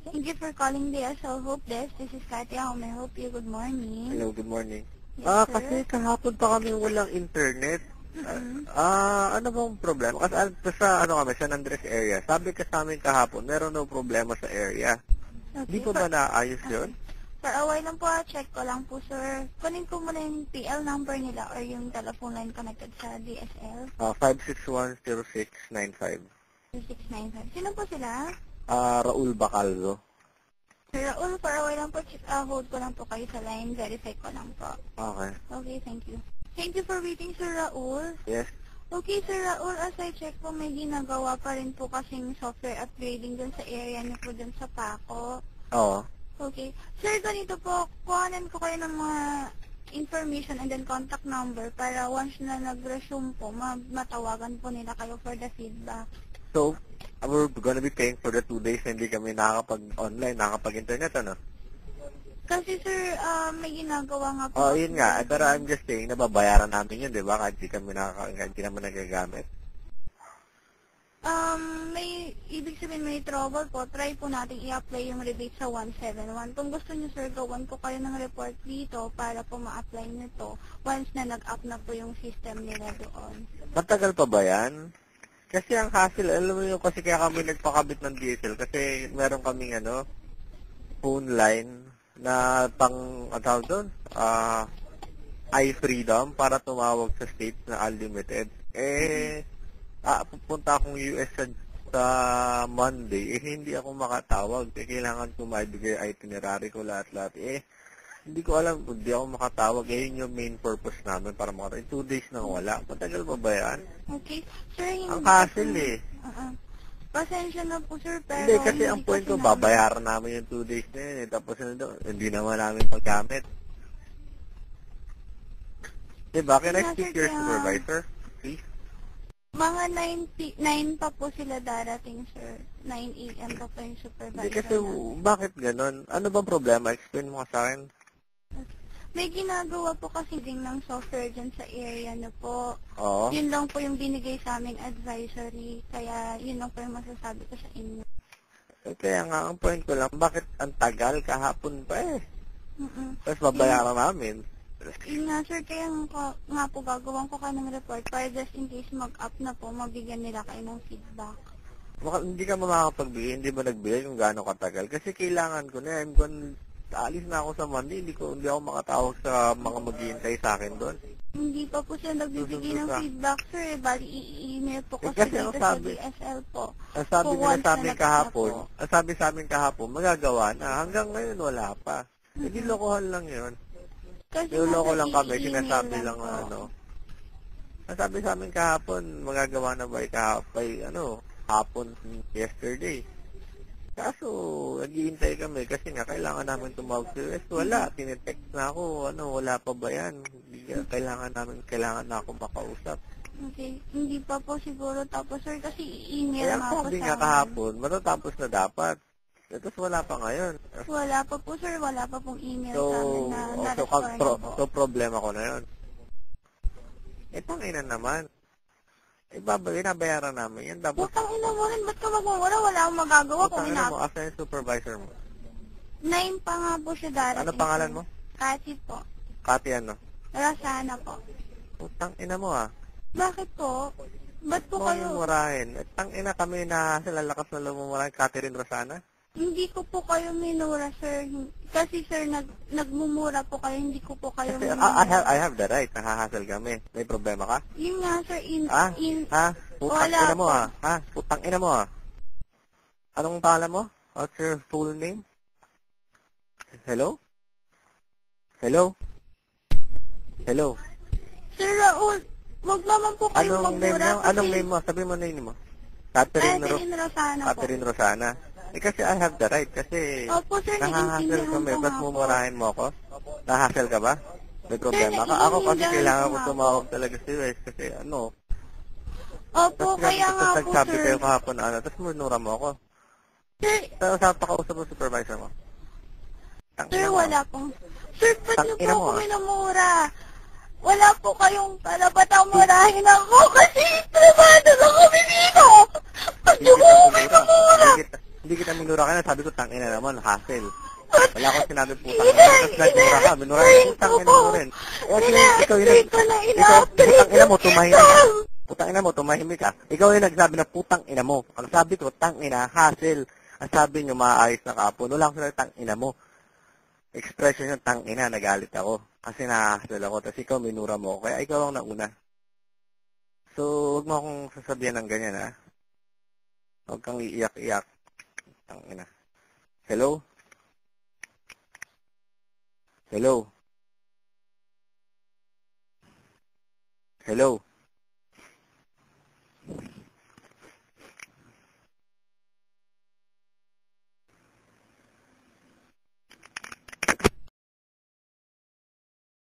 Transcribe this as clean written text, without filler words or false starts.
Thank you for calling the SL Hope Desk. This is Katia. How may I help you? Good morning. Hello, good morning. Yes, sir. Kasi kahapon pa kami walang internet. Ano bang problema? Kasi sa San Andres area. Sabi ka sa amin kahapon, meron daw problema sa area. Hindi pa ba naayos yun? For a while lang po, check ko lang po, sir. Kunin ko muna yung PL number nila or yung telephone line connected sa DSL. 5610695. 2695. Sino po sila? Raul Bacalzo. Sir Raul, for a while lang po, hold ko lang po kayo sa line. Verify ko lang po. Okay. Okay, thank you. Thank you for waiting, Sir Raul. Yes. Okay, Sir Raul, as I check po, may ginagawa pa rin po kasing software upgrading dun sa area niyo po dun sa Paco. Oo. Okay. Sir, ganito po, kuhanan ko kayo ng mga information and then contact number para once na nag-resume po, matawagan po nila kayo for the feedback. So, we're gonna be paying for the 2 days na hindi kami nakakapag-online, nakakapag-internet, ano? Kasi, sir, may ginagawa nga po. Oh, yun nga. Pero I'm just saying, nababayaran namin yun, di ba? Kahit hindi naman nagagamit. May, ibig sabihin may trouble po, try po natin i-apply yung rebate sa 171. Kung gusto niyo, sir, gawan ko kayo ng report dito para po ma-apply nyo to once na nag-up na po yung system nila doon. Matagal pa ba yan? Kasi ang hassle, alam mo yun, kasi kaya kami nagpakabit ng DSL kasi meron kaming phone line na pang, tawag doon, iFreedom para tumawag sa states na unlimited. Pupunta akong US sa Monday, hindi ako makatawag. Kailangan ko maibigay itinerary ko lahat-lahat. Hindi ko alam kung di ako makatawag. Yun yung main purpose namin para makatawag. 2 days nang wala. Matagal pa ba yan? Okay. Sir, hindi ang hassle pasensya na po, sir, pero hindi, kasi ang point ko, babayaran namin yung 2 days na yun. Tapos hindi naman namin paggamit. Diba? Can I speak to your supervisor, please? Mga 9 pa po sila darating, sir. 9 a.m. pa po yung supervisor. Hindi, kasi bakit ganun? Ano bang problema? Explain mo sa akin. May ginagawa po kasi din ng software dyan sa area na po. Oo. Yun lang po yung binigay sa aming advisory. Kaya yun lang po yung masasabi ko sa inyo. Kaya nga, ang point ko lang, bakit ang tagal kahapon pa Mm-mm. Tapos babayaran namin. Yun nga, sir, kaya nga po gagawin ko kayo ng report para just in case mag-up na po, mabigyan nila kayo ng feedback. Hindi ka makakapagbigay, hindi ba nagbigay kung gaano katagal? Kasi kailangan ko na, alis na ako sa Monday, hindi ako makatawag sa mga maghihintay sa akin doon. Hindi pa po siya nagbibigay ng feedback, sir. Bali, i-email po kasi kasi dito sa DSL po. Ang sabi nila sa amin kahapon, sabi sa amin kahapon, magagawa na. Hanggang ngayon, wala pa. Hindi lokohan lang yun. Niloloko lang kami, sinasabi lang Ang sabi sa amin kahapon, magagawa na ba hapon yesterday. Kaso, naghihintay kami kasi nga kailangan namin tumawag sa US. Wala, tinetext na ako, wala pa ba yan? Kailangan na ako makausap. Okay, hindi pa po siguro tapos, sir, kasi email nga po sa sabi nga kahapon, matatapos na dapat. Tapos wala pa ngayon. Wala pa po, sir. Wala pa pong email sa amin na na-restore na po. So, problema ko na yun. Tanginan naman. Binabayaran namin yan. Putang ina mo rin. Ba't ka magmumura? Wala akong magagawa kung ina mo, asa yung supervisor mo? 9 pa nga po siya darating. Ano pangalan mo? Kati po. Kati ano? Rasana po. Putang ina mo Bakit po? Ba't po kayo? Murahin. Tangina kami na lalakas na lumumurahin. Catherine Rosana? Hindi ko po kayo minura, sir. Kasi, sir, nagmumura po kayo. Hindi ko po kayo minura. I have the right. Nahahasal kami. May problema ka? Yun nga, sir. Putang ina mo Putang ina mo Anong pangalan mo? What's your full name? Hello? Hello? Hello? Sir Raul, wag naman po kayo magmura. Anong name mo? Sabi mo na name mo. Catherine Rosana po. Catherine Rosana. Kasi I have the right. Kasi opo, sir, nahahasal kami. Ba't mumurahin mo ako? Nahahasal ka ba? May problema ka? Ako kasi kailangan ko tumawag talaga sa US. Kasi Opo, kaya nga po, nagsabi sir. kayo kahapon tapos minura mo ako. Sir, Saan pakausap mo supervisor mo? sir, wala pong. Sir, ba't niyo po Tangina mo, ako minumura? Wala po kayong kalabatang murahin ako kasi trabado lang kami dito. Ba't niyo po ako minumura? Hindi kita minura ka na, sabi ko, tangina naman, hassle. Wala akong sinabi putang ina. Tapos nagmura ka, minura ka, putang ina mo rin. Ikaw yung putang ina mo, tumahimik ka. Putang ina mo, tumahimik ka. Ikaw yung nagsabi na putang ina mo. Ang sabi ko, tang ina, hassle. Ang sabi nyo, maayos na kapon. Wala akong sinabi, tang ina mo. Expression yung tang ina, nagalit ako. Kasi nahassle ako. Tapos ikaw, minura mo. Kaya ikaw ang nauna. So, huwag mo akong sasabihan ng ganyan, ha? Huwag kang iiyak-iyak. Tang ina. Hello? Hello? Hello?